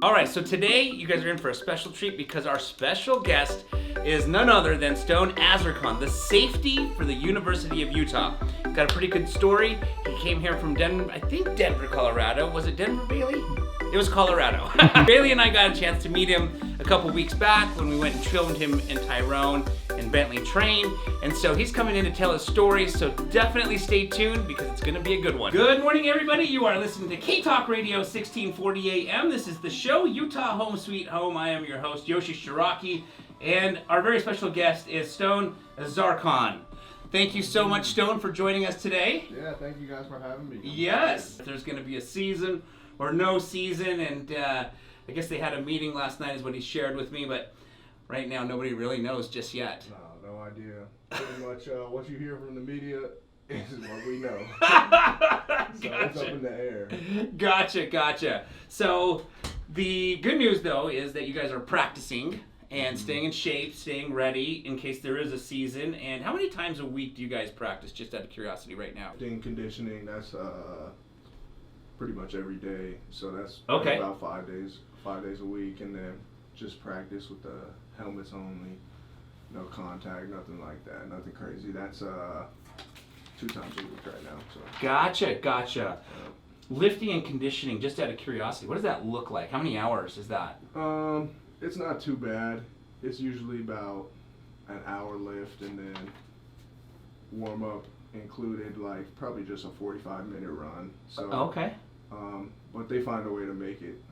All right, so today you guys are in for a special treat because our special guest is none other than Stone Azarkan, the safety for the University of Utah. Got a pretty good story. He came here from Denver, Colorado. Was it Denver, Bailey? It was Colorado. Bailey and I got a chance to meet him a couple weeks back when we went and filmed him and Tyrone and Bentley Train. And so he's coming in to tell his story, so definitely stay tuned because it's gonna be a good one. Good morning, everybody. You are listening to K-Talk Radio 1640 AM. This is the show, Utah Home Sweet Home. I am your host, Yoshi Shiraki, and our very special guest is Stone Azarkan. Thank you so much, Stone, for joining us today. Yeah, thank you guys for having me. Yes. There's gonna be a season or no season, and I guess they had a meeting last night is what he shared with me, but right now nobody really knows just yet. No idea. Pretty much what you hear from the media is what we know. So it's up in the air. Gotcha. So the good news though is that you guys are practicing and staying in shape, staying ready in case there is a season. And how many times a week do you guys practice, just out of curiosity right now? In conditioning, that's pretty much every day. So that's okay. About 5 days a week, and then just practice with the helmets only. No contact, nothing like that, nothing crazy. That's 2 times a week right now. So. Gotcha. Lifting and conditioning, just out of curiosity, what does that look like? How many hours is that? It's not too bad. It's usually about an hour lift, and then warm up included, like probably just a 45-minute run. So okay. But they find a way to make it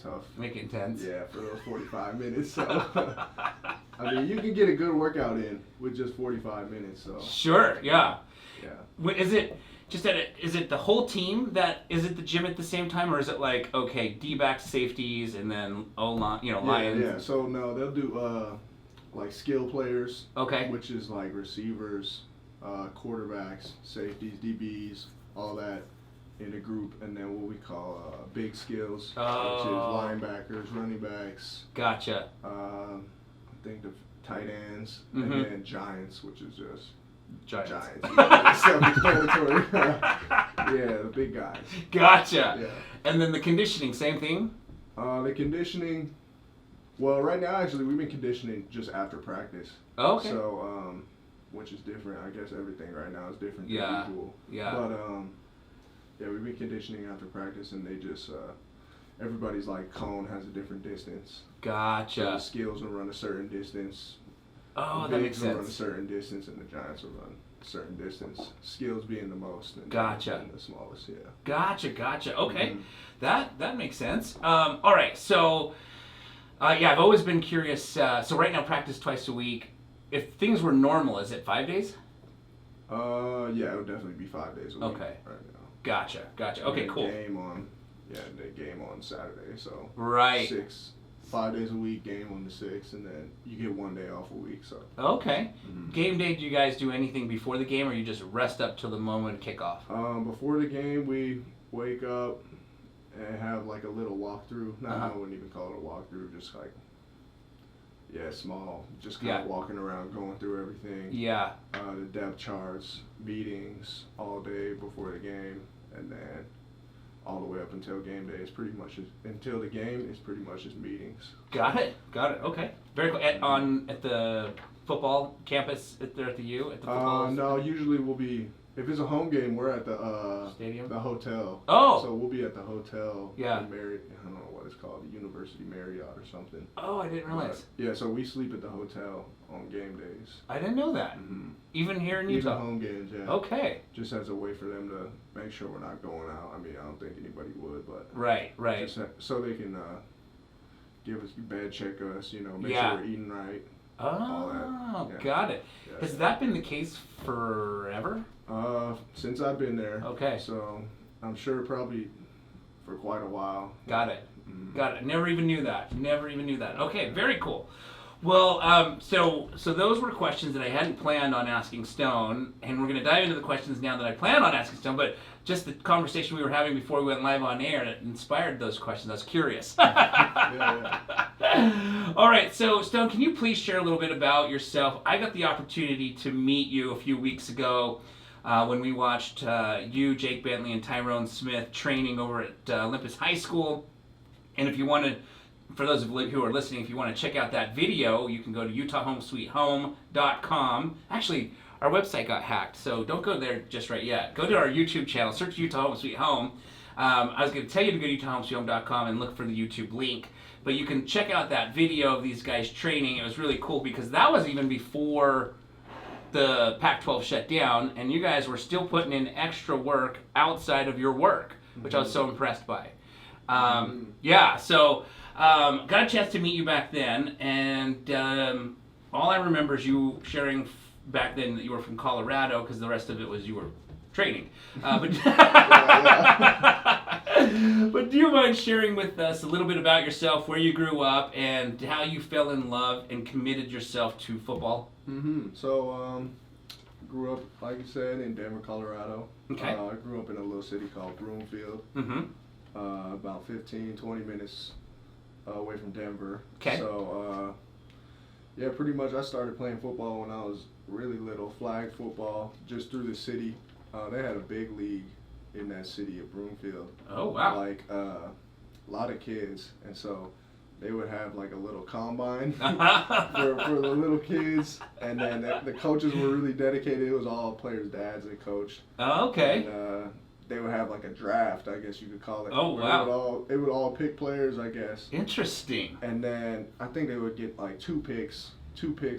tough. Make it intense. Yeah, for those 45 minutes. So I mean, you can get a good workout in with just 45 minutes. So sure, yeah. Yeah. Is it just is it the whole team that is at the gym at the same time, or is it like okay, D-back safeties and then Lions? Yeah. So no, they'll do like skill players. Okay. Which is like receivers, quarterbacks, safeties, DBs, all that in a group, and then what we call big skills, which is linebackers, running backs. Gotcha. I think the tight ends, and then giants, which is just giants. Self-explanatory. Yeah, the big guys. Gotcha. Yeah. And then the conditioning, same thing? The conditioning, well, right now actually we've been conditioning just after practice. Oh, okay. So, which is different. I guess everything right now is different than usual. Yeah. But yeah, we've been conditioning after practice, and they just everybody's like cone has a different distance. Gotcha. So the skills will run a certain distance. Oh, the that makes bigs will sense. run a certain distance, and the giants will run a certain distance. Skills being the most, and gotcha. the smallest. Yeah. Gotcha. Okay, that makes sense. All right, so yeah, I've always been curious. So right now, practice twice a week. If things were normal, is it 5 days? Yeah, it would definitely be 5 days a week. Okay. Right now. Gotcha. Okay, cool. The game on Saturday, so right. 5 days a week, game on the 6th, and then you get 1 day off a week. So okay. Game day, do you guys do anything before the game, or you just rest up till the moment kickoff? Before the game, we wake up and have like a little walkthrough. I wouldn't even call it a walkthrough, just like small, just kind of walking around, going through everything. Yeah. The depth charts, meetings all day before the game, and then all the way up until game day. It's pretty much until the game. It's pretty much just meetings. Got it. Okay. Very cool. At the football campus at the U at the football. No, usually we'll be. If it's a home game, we're at the stadium, the hotel. Oh. So we'll be at the hotel. Yeah. I don't know what it's called, the University Marriott or something. Oh, I didn't realize. Yeah, so we sleep at the hotel on game days. I didn't know that. Even here in Utah. Even home games, yeah. Okay. Just as a way for them to make sure we're not going out. I mean, I don't think anybody would, but right. Just so they can give us bed check us, make sure we're eating right. Oh, got it. Yeah. Has that been the case forever? Since I've been there. Okay. So I'm sure probably for quite a while. Got it. Never even knew that. Okay, very cool. Well, so those were questions that I hadn't planned on asking Stone, and we're going to dive into the questions now that I plan on asking Stone, but just the conversation we were having before we went live on air, it inspired those questions. I was curious. Yeah. All right, so Stone, can you please share a little bit about yourself? I got the opportunity to meet you a few weeks ago when we watched you, Jake Bentley, and Tyrone Smith training over at Olympus High School. And if you want to, for those of you who are listening, if you want to check out that video, you can go to utahhomesweethome.com. Actually, our website got hacked, so don't go there just right yet. Go to our YouTube channel, search Utah Home Sweet Home. I was going to tell you to go to utahhomesweethome.com and look for the YouTube link, but you can check out that video of these guys training. It was really cool because that was even before the Pac-12 shut down, and you guys were still putting in extra work outside of your work, which I was so impressed by. Yeah, so got a chance to meet you back then, and all I remember is you sharing back then that you were from Colorado, because the rest of it was you were training. But but do you mind sharing with us a little bit about yourself, where you grew up, and how you fell in love and committed yourself to football? So, grew up, like you said, in Denver, Colorado. Okay. I grew up in a little city called Broomfield. About 15, 20 minutes away from Denver. Okay. So, yeah, pretty much I started playing football when I was really little, flag football, just through the city. They had a big league in that city of Broomfield. Oh, wow. Like, a lot of kids, and so they would have like a little combine for the little kids, and then the coaches were really dedicated. It was all players' dads that coached. Oh, okay. And, they would have like a draft, I guess you could call it. Oh, wow. It would all pick players, I guess. Interesting. And then I think they would get like two picks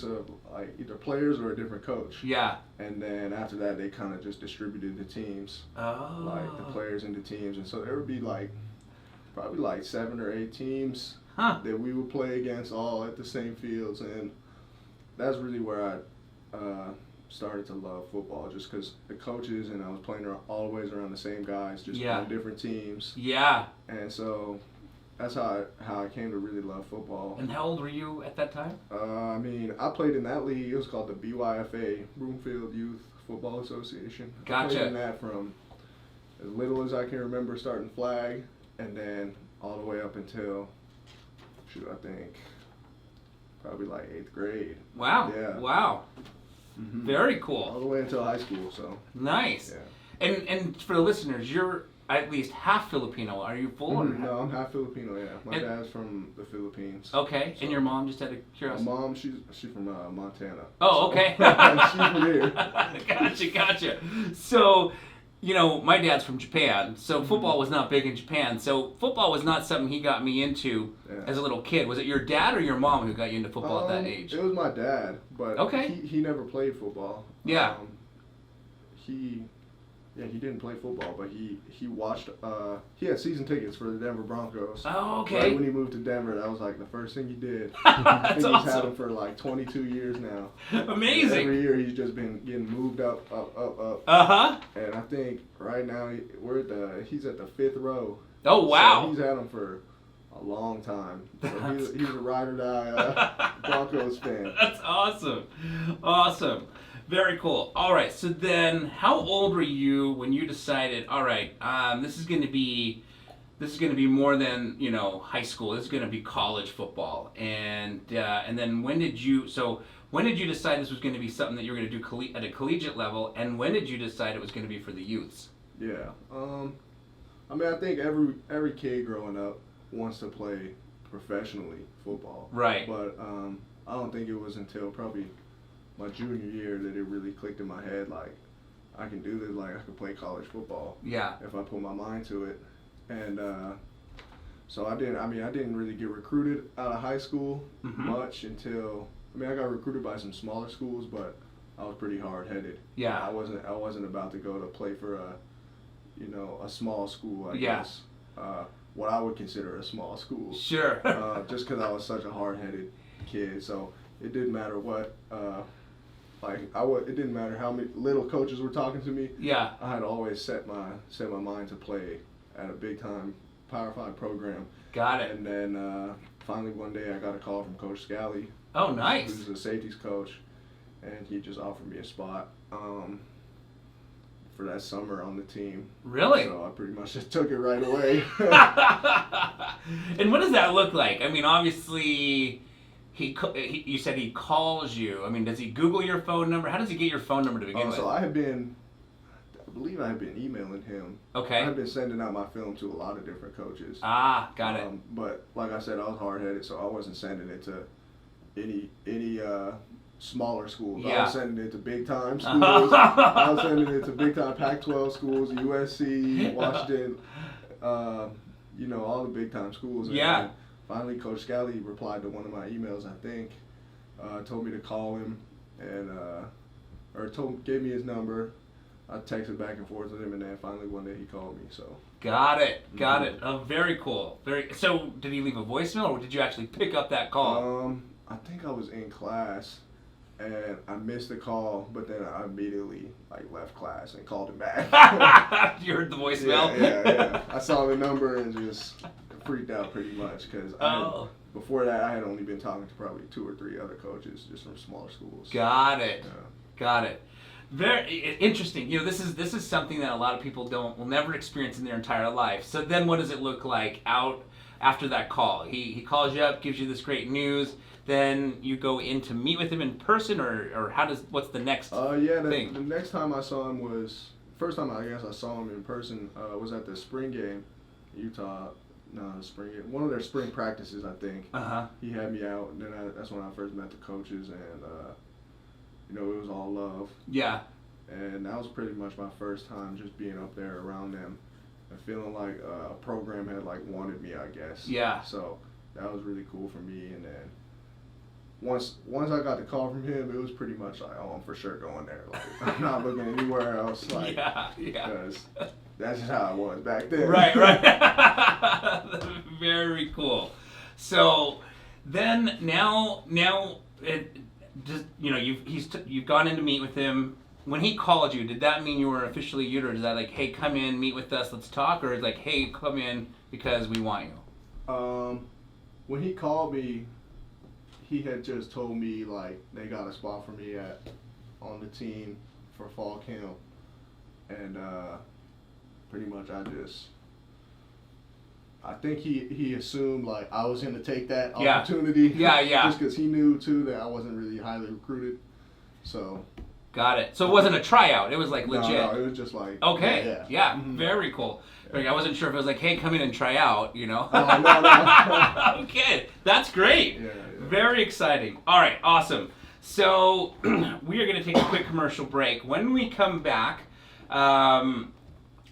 of like either players or a different coach. Yeah. And then after that, they kind of just distributed the teams, like the players into teams, and so there would be like probably like 7 or 8 teams that we would play against, all at the same fields, and that's really where I started to love football, just because the coaches, and I was playing always around the same guys, just on different teams. Yeah. And so that's how I came to really love football. And how old were you at that time? I mean, I played in that league. It was called the BYFA, Broomfield Youth Football Association. Gotcha. I played in that from as little as I can remember, starting flag, and then all the way up until, I think probably like 8th grade. Wow. Yeah. Wow. Very cool. All the way until high school, so. Nice. Yeah. And for the listeners, you're at least half Filipino. Are you full? Or No, I'm half Filipino, yeah. My dad's from the Philippines. Okay. So. And your mom, just out of curiosity? My mom, she's from Montana. Oh, okay. She's from here. Gotcha. So, you know, my dad's from Japan, so football was not big in Japan. So football was not something he got me into as a little kid. Was it your dad or your mom who got you into football at that age? It was my dad, but he never played football. Yeah. He didn't play football, but he watched. He had season tickets for the Denver Broncos. Oh, okay. Right when he moved to Denver, that was like the first thing he did. That's I think awesome. He's had him for like 22 years now. Amazing. And every year he's just been getting moved up. And I think right now he's at the 5th row. Oh, wow. So he's had him for a long time. So he's a ride or die Broncos fan. That's awesome. Awesome. Very cool. All right. So then, how old were you when you decided, all right, this is going to be more than, you know, high school. This is going to be college football. And then when did you decide this was going to be something that you were going to do at a collegiate level? And when did you decide it was going to be for the youths? Yeah. I mean, I think every kid growing up wants to play professionally football. Right. But I don't think it was until probably my junior year that it really clicked in my head, like, I can do this, like, I can play college football. Yeah. If I put my mind to it. And so I didn't really get recruited out of high school much until, I got recruited by some smaller schools, but I was pretty hard-headed. Yeah. I wasn't about to go to play for a small school, I Yeah. guess. What I would consider a small school. Sure. Just because I was such a hard-headed kid, so it didn't matter what. It didn't matter how many little coaches were talking to me. Yeah. I had always set my mind to play at a big-time Power 5 program. Got it. And then finally one day I got a call from Coach Scally. Oh, nice. Who's the safeties coach, and he just offered me a spot for that summer on the team. Really? So I pretty much just took it right away. And what does that look like? I mean, obviously, you said he calls you. I mean, does he Google your phone number? How does he get your phone number to begin with? So I had been, believe I had been emailing him. Okay. I had been sending out my film to a lot of different coaches. Ah, got it. But like I said, I was hard-headed, so I wasn't sending it to any smaller schools. Yeah. I was sending it to big-time schools. I was sending it to big-time Pac-12 schools, USC, Washington, you know, all the big-time schools. Yeah. And finally, Coach Scally replied to one of my emails, I think, told me to call him, and gave me his number. I texted back and forth with him, and then finally one day he called me. So. Got it. Oh, very cool. So, did he leave a voicemail, or did you actually pick up that call? I think I was in class, and I missed the call, but then I immediately left class and called him back. You heard the voicemail? Yeah. I saw the number and just freaked out pretty much because before that I had only been talking to probably 2 or 3 other coaches just from smaller schools. Got it. Very interesting. You know, this is something that a lot of people will never experience in their entire life. So then, what does it look like out after that call? He calls you up, gives you this great news. Then you go in to meet with him in person, or what's the next thing? The next time I saw him was first time I guess I saw him in person was at the spring game, Utah. No, the spring game. One of their spring practices, I think. He had me out, and then that's when I first met the coaches, and you know, it was all love. Yeah. And that was pretty much my first time just being up there around them and feeling like a program had wanted me, I guess. Yeah. So that was really cool for me. And then once I got the call from him, it was pretty much like, oh, I'm for sure going there. I'm not looking anywhere else. Yeah. Because that's just how I was back then. Right. Very cool. So then now it. Just, you know, you've gone in to meet with him. When he called you, did that mean you were officially Ute, or is that hey, come in, meet with us, let's talk, or is hey, come in because we want you? When he called me, he had just told me they got a spot for me on the team for fall camp, and pretty much I think he assumed I was going to take that opportunity. Yeah. Just because he knew too that I wasn't really highly recruited. So. Got it. So it wasn't a tryout. It was legit. No, it was just okay. Yeah. Mm-hmm. Very cool. Yeah. I wasn't sure if it was hey, come in and try out. You know. No. Okay, that's great. Yeah. Very exciting. All right, awesome. So we are going to take a quick commercial break. When we come back.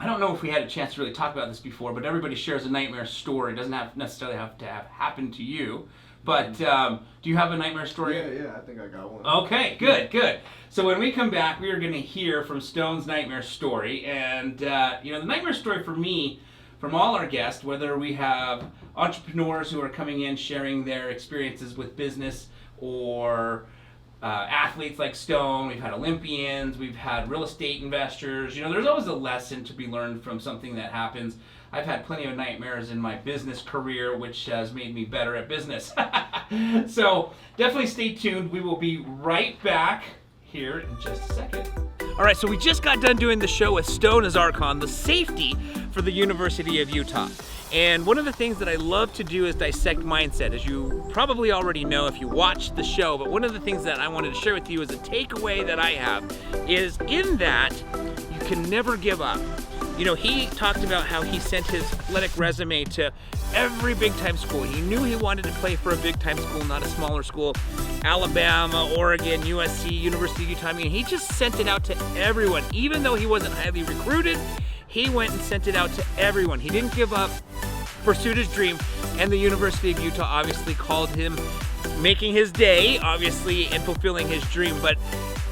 I don't know if we had a chance to really talk about this before, but everybody shares a nightmare story. It doesn't necessarily have to have happened to you. But do you have a nightmare story? Yeah, I think I got one. Okay, good. So when we come back, we are going to hear from Stone's nightmare story. And, you know, the nightmare story for me, from all our guests, whether we have entrepreneurs who are coming in sharing their experiences with business, or athletes like Stone, we've had Olympians, we've had real estate investors. You know, there's always a lesson to be learned from something that happens. I've had plenty of nightmares in my business career, which has made me better at business. So definitely stay tuned. We will be right back here in just a second. All right, so we just got done doing the show with Stone Azarkan, the safety for the University of Utah. And one of the things that I love to do is dissect mindset, as you probably already know if you watched the show, but one of the things that I wanted to share with you is a takeaway that I have is in that you can never give up. You know, he talked about how he sent his athletic resume to every big-time school. He knew he wanted to play for a big-time school, not a smaller school. Alabama, Oregon, USC, University of Utah. I mean, he just sent it out to everyone. Even though he wasn't highly recruited, he went and sent it out to everyone. He didn't give up, pursued his dream, and the University of Utah obviously called him, making his day, obviously, and fulfilling his dream. But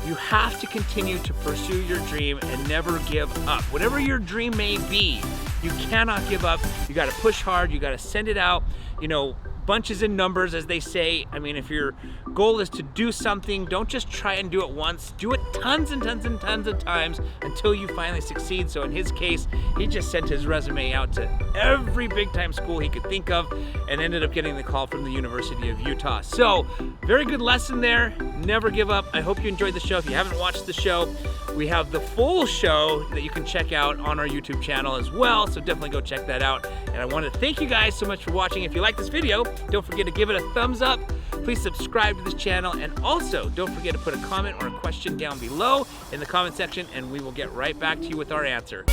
you have to continue to pursue your dream and never give up. Whatever your dream may be, you cannot give up. You got to push hard. You got to send it out. You know, bunches in numbers, as they say. I mean, if your goal is to do something, don't just try and do it once. Do it tons and tons and tons of times until you finally succeed. So in his case, he just sent his resume out to every big time school he could think of and ended up getting the call from the University of Utah. So very good lesson there. Never give up. I hope you enjoyed the show. If you haven't watched the show, we have the full show that you can check out on our YouTube channel as well. So definitely go check that out. And I want to thank you guys so much for watching. If you like this video, Don't forget to give it a thumbs up. Please subscribe to this channel, and also don't forget to put a comment or a question down below in the comment section, and we will get right back to you with our answer.